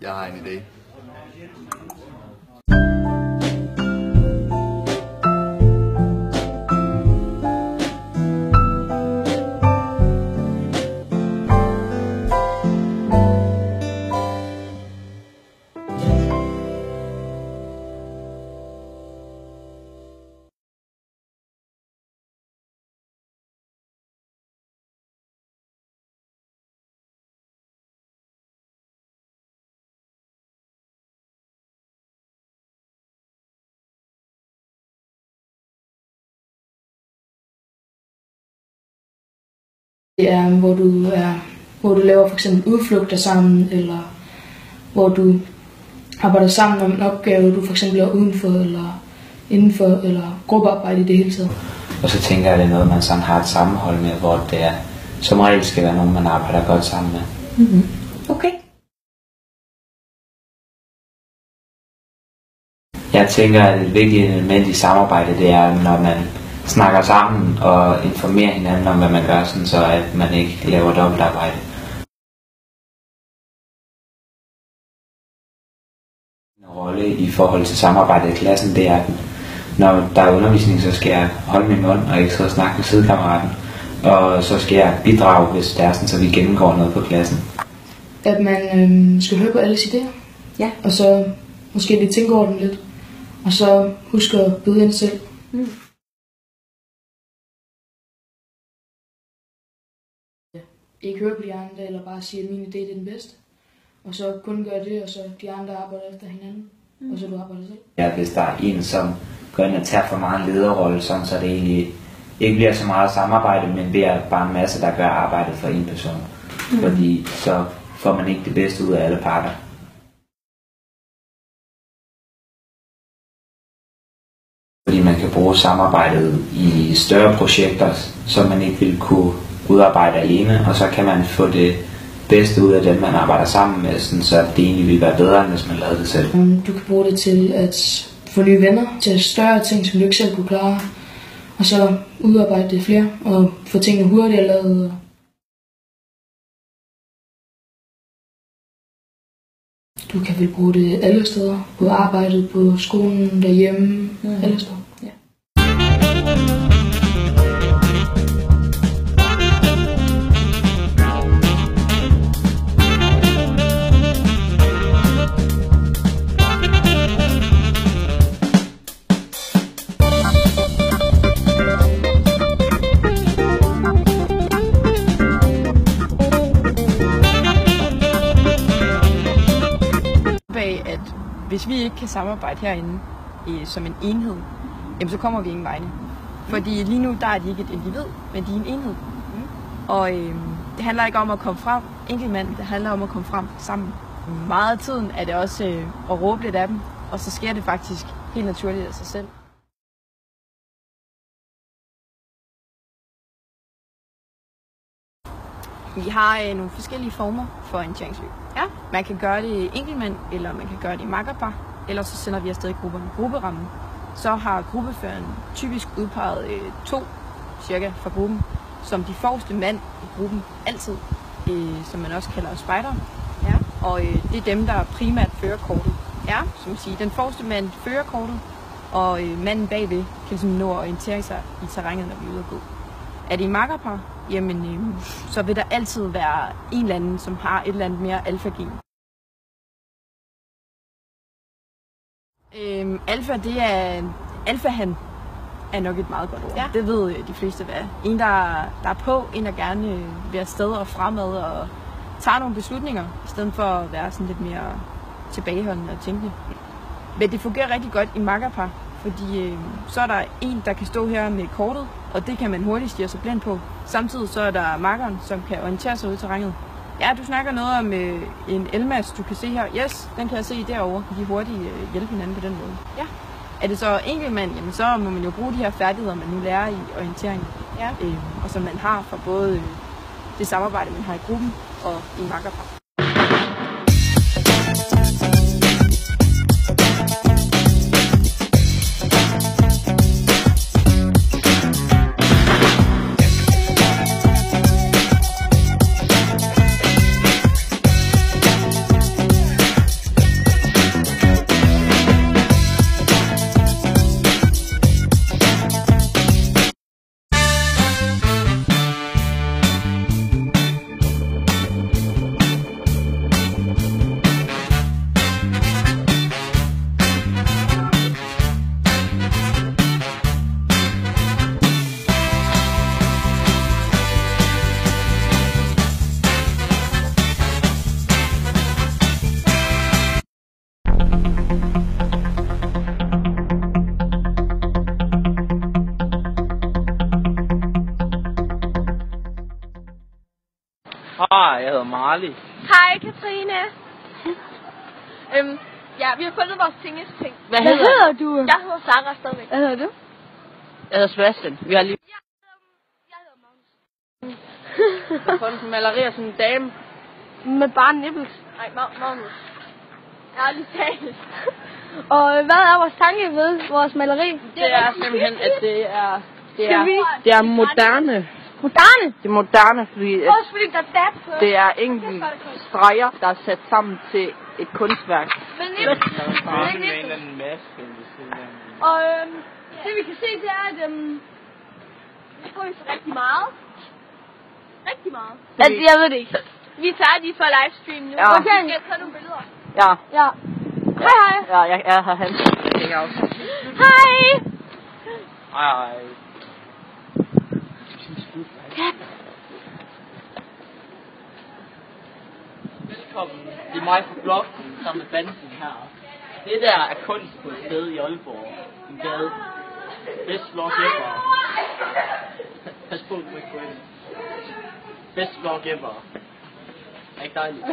Jeg har en idé. Det er, hvor du laver for eksempel udflugter sammen, eller hvor du arbejder sammen om en opgave, du for eksempel er udenfor eller indenfor, eller gruppearbejde i det hele taget. Og så tænker jeg, at det er noget, man sådan har et sammenhold med, hvor det er, som regel skal være nogen, man arbejder godt sammen med. Mm-hmm. Okay. Jeg tænker, at et vigtigt element i samarbejde, det er, når man snakker sammen og informerer hinanden om, hvad man gør, sådan så at man ikke laver dobbeltarbejde. En rolle i forhold til samarbejdet i klassen, det er, at når der er undervisning, så skal jeg holde min mund og ikke sidde og snakke med sidekammeraten. Og så skal jeg bidrage, hvis det er sådan, så vi gennemgår noget på klassen. At man skal høre på alles idéer. Ja. Og så måske lige tænke over dem lidt. Og så huske at byde ind selv. Mm. Ikke høre på de andre, eller bare sige, at min idé er den bedste. Og så kun gøre det, og så de andre arbejder efter hinanden. Og så du arbejder selv. Ja, hvis der er en, som går ind og tager for meget en lederrolle, sådan, så det egentlig ikke bliver så meget samarbejde, men bliver bare en masse, der gør arbejdet for en person. Fordi så får man ikke det bedste ud af alle parter. Fordi man kan bruge samarbejdet i større projekter, som man ikke vil kunne udarbejde alene, og så kan man få det bedste ud af dem, man arbejder sammen med, sådan, så det egentlig vil være bedre, end hvis man lavede det selv. Du kan bruge det til at få nye venner, til større ting, som du ikke selv kunne klare, og så udarbejde det flere, og få tingene hurtigere lavet. Du kan vel bruge det alle steder, på arbejdet, på skolen, derhjemme, alle steder. Ja. At hvis vi ikke kan samarbejde herinde som en enhed, jamen så kommer vi ingen vegne. Fordi lige nu der er de ikke et individ, men de er en enhed. Og det handler ikke om at komme frem enkeltmand, det handler om at komme frem sammen. Meget af tiden er det også at råbe lidt af dem, og så sker det faktisk helt naturligt af sig selv. Vi har nogle forskellige former for orienteringsløb. Ja. Man kan gøre det enkeltmand, eller man kan gøre det i makkerpar, eller så sender vi afsted i grupperammen. Så har gruppeføreren typisk udpeget 2 cirka fra gruppen, som de forreste mand i gruppen altid, som man også kalder spejder. Ja. Og det er dem, der primært fører kortet. Ja. Som siger, den forreste mand fører kortet, og manden bagved kan ligesom nå at orientere sig i terrænet, når vi er ude at gå. Er det i makkerpar, jamen så vil der altid være en eller anden, som har et eller andet mere alfa-gen. Alfa, det er alfa-han er nok et meget godt ord. Ja. Det ved de fleste hvad. En, der er på, en der gerne vil afsted og fremad og tager nogle beslutninger, i stedet for at være sådan lidt mere tilbageholdende og tænkende. Men det fungerer rigtig godt i makkerpar, fordi så er der en, der kan stå her med kortet, og det kan man hurtigt stirre sig blind på. Samtidig så er der makkeren, som kan orientere sig ud i terrænet. Ja, du snakker noget om en elmas, du kan se her. Yes, den kan jeg se derovre. De hurtigt hjælpe hinanden på den måde. Ja. Er det så enkeltmand, jamen så må man jo bruge de her færdigheder, man nu lærer i orientering. Ja. Og som man har fra både det samarbejde, man har i gruppen og i makkerpar. jeg hedder Marley. Hej Katrine. Ja, vi har fundet vores ting. Hvad hedder du? Jeg hedder Sarah stadigvæk. Hvad hedder du? Jeg hedder Sebastian. Vi har lige... Jeg hedder Magnus. Jeg har fundet en maleri af sådan en dame. Med bare nipples. Nej, Magnus. Jeg har lige talt. Og hvad er vores tanke ved vores maleri? Det er simpelthen, at det er moderne. Moderne? Det er moderne, fordi Også fordi der er dat på. det er enkelte streger, der er sat sammen til et kunstværk. Men nipples. Og det vi kan se, det er, at vi får rigtig meget. Rigtig meget. Jeg ved det ikke. Vi er færdige for livestream nu. Ja. Okay. Vi skal tage nogle billeder. Ja. Ja. Hej. Ja, jeg er her hen. Hej. Hej. Velkommen. Det er mig fra bloggen sammen med Bansen her. Det der er kunst på et sted i Aalborg. En gade. Best vlog ever. Pas på, du ikke gå ind. Best vlog ever. Er ikke dejligt?